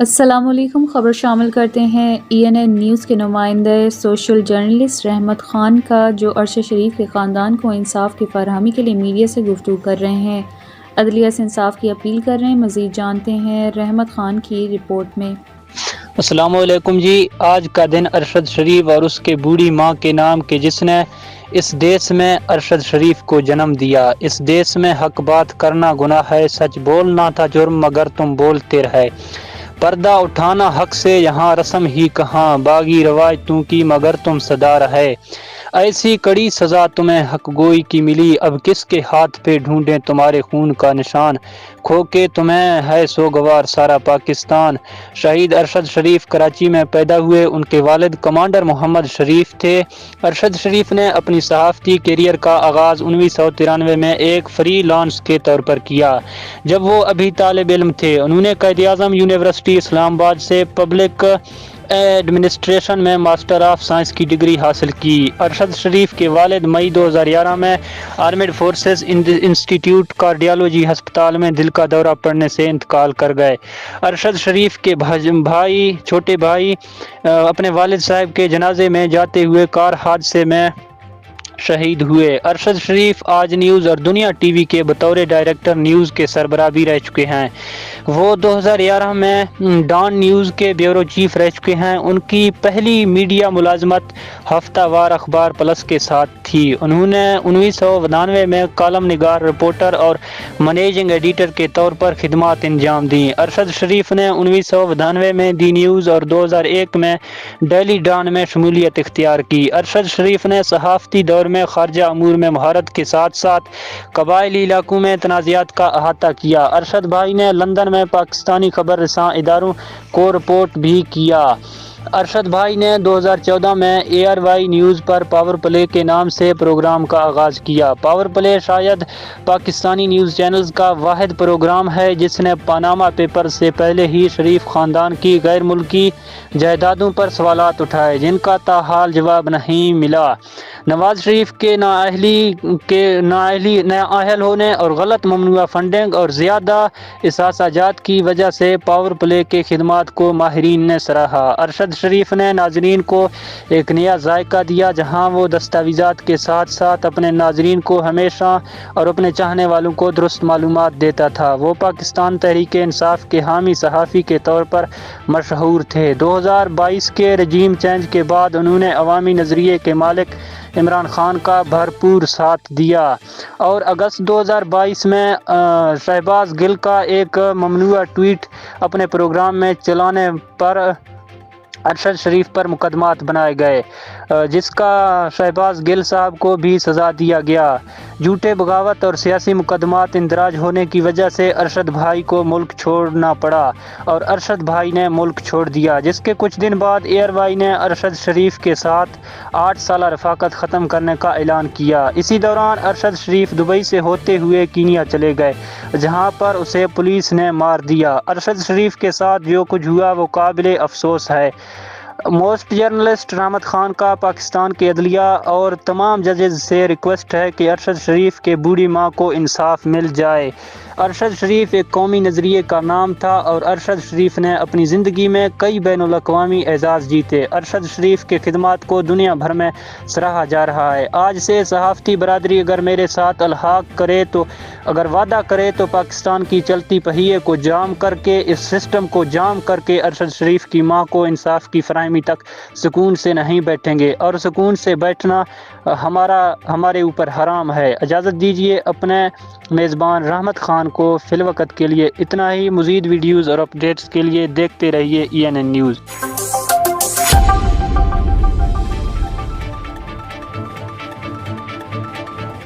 السلام علیکم۔ خبر شامل کرتے ہیں ENN نیوز کے نمائندہ سوشل جرنلسٹ رحمت خان کا، جو ارشد شریف کے خاندان کو انصاف کی فراہمی کے لیے میڈیا سے گفتگو کر رہے ہیں، عدلیہ سے انصاف کی اپیل کر رہے ہیں۔ مزید جانتے ہیں رحمت خان کی رپورٹ میں۔ السلام علیکم جی۔ آج کا دن ارشد شریف اور اس کے بوڑھی ماں کے نام کے، جس نے اس دیش میں ارشد شریف کو جنم دیا۔ اس دیش میں حق بات کرنا گناہ ہے، سچ بولنا تھا جرم مگر تم بولتے رہے۔ پردہ اٹھانا حق سے یہاں رسم ہی کہاں، باغی روایتوں کی مگر تم صدا رہے۔ ایسی کڑی سزا تمہیں حق گوئی کی ملی، اب کس کے ہاتھ پہ ڈھونڈیں تمہارے خون کا نشان، کھو کے تمہیں ہے سوگوار سارا پاکستان۔ شہید ارشد شریف کراچی میں پیدا ہوئے۔ ان کے والد کمانڈر محمد شریف تھے۔ ارشد شریف نے اپنی صحافتی کیریئر کا آغاز 1993 میں ایک فری لانس کے طور پر کیا، جب وہ ابھی طالب علم تھے۔ انہوں نے قائداعظم یونیورسٹی اسلام آباد سے پبلک ایڈمنسٹریشن میں ماسٹر آف سائنس کی ڈگری حاصل کی۔ ارشد شریف کے والد مئی 2011 میں آرمڈ فورسز انسٹی ٹیوٹ کارڈیالوجی ہسپتال میں دل کا دورہ پڑنے سے انتقال کر گئے۔ ارشد شریف کے چھوٹے بھائی اپنے والد صاحب کے جنازے میں جاتے ہوئے کار حادثے میں شہید ہوئے۔ ارشد شریف آج نیوز اور دنیا ٹی وی کے بطور ڈائریکٹر نیوز کے سربراہ بھی رہ چکے ہیں۔ وہ 2011 میں ڈان نیوز کے بیورو چیف رہ چکے ہیں۔ ان کی پہلی میڈیا ملازمت ہفتہ وار اخبار پلس کے ساتھ تھی۔ انہوں نے 1992 میں کالم نگار، رپورٹر اور منیجنگ ایڈیٹر کے طور پر خدمات انجام دیں۔ ارشد شریف نے 1992 میں دی نیوز اور 2001 میں ڈیلی ڈان میں شمولیت اختیار کی۔ ارشد شریف نے صحافتی دور میں خارجہ امور میں مہارت کے ساتھ ساتھ قبائلی علاقوں میں تنازعات کا احاطہ کیا۔ ارشد بھائی نے لندن میں پاکستانی خبر رساں اداروں کو رپورٹ بھی کیا۔ ارشد بھائی نے 2014 میں ARY نیوز پر پاور پلے کے نام سے پروگرام کا آغاز کیا۔ پاور پلے شاید پاکستانی نیوز چینلز کا واحد پروگرام ہے جس نے پاناما پیپرز سے پہلے ہی شریف خاندان کی غیر ملکی جائیدادوں پر سوالات اٹھائے، جن کا تاحال جواب نہیں ملا۔ نواز شریف کے نااہل ہونے اور غلط ممنوعہ فنڈنگ اور زیادہ احساسات کی وجہ سے پاور پلے کے خدمات کو ماہرین نے سراہا۔ ارشد شریف نے ناظرین کو ایک نیا ذائقہ دیا، جہاں وہ دستاویزات کے ساتھ ساتھ اپنے ناظرین کو ہمیشہ اور اپنے چاہنے والوں کو درست معلومات دیتا تھا۔ وہ پاکستان تحریک انصاف کے حامی صحافی کے طور پر مشہور تھے۔ 2022 کے رجیم چینج کے بعد انہوں نے عوامی نظریے کے مالک عمران خان کا بھرپور ساتھ دیا اور اگست 2022 میں شہباز گل کا ایک ممنوعہ ٹویٹ اپنے پروگرام میں چلانے پر ارشد شریف پر مقدمات بنائے گئے، جس کا شہباز گل صاحب کو بھی سزا دیا گیا۔ جھوٹے بغاوت اور سیاسی مقدمات اندراج ہونے کی وجہ سے ارشد بھائی کو ملک چھوڑنا پڑا اور ارشد بھائی نے ملک چھوڑ دیا، جس کے کچھ دن بعد ARY نے ارشد شریف کے ساتھ 8 سالہ رفاقت ختم کرنے کا اعلان کیا۔ اسی دوران ارشد شریف دبئی سے ہوتے ہوئے کینیا چلے گئے، جہاں پر اسے پولیس نے مار دیا۔ ارشد شریف کے ساتھ جو کچھ ہوا وہ قابل افسوس ہے۔ موسٹ جرنلسٹ رحمت خان کا پاکستان کے عدلیہ اور تمام ججز سے ریکویسٹ ہے کہ ارشد شریف کے بوڑھی ماں کو انصاف مل جائے۔ ارشد شریف ایک قومی نظریے کا نام تھا اور ارشد شریف نے اپنی زندگی میں کئی بین الاقوامی اعزاز جیتے۔ ارشد شریف کے خدمات کو دنیا بھر میں سراہا جا رہا ہے۔ آج سے صحافتی برادری اگر میرے ساتھ الحاق کرے تو وعدہ کرے تو پاکستان کی چلتی پہیے کو جام کر کے، اس سسٹم کو جام کر کے ارشد شریف کی ماں کو انصاف کی فراہمی تک سکون سے نہیں بیٹھیں گے، اور سکون سے بیٹھنا ہمارے اوپر حرام ہے۔ اجازت دیجیے، اپنے میزبان رحمت خان کو فی الوقت کے لیے اتنا ہی۔ مزید ویڈیوز اور اپڈیٹس کے لیے دیکھتے رہیے ENN نیوز۔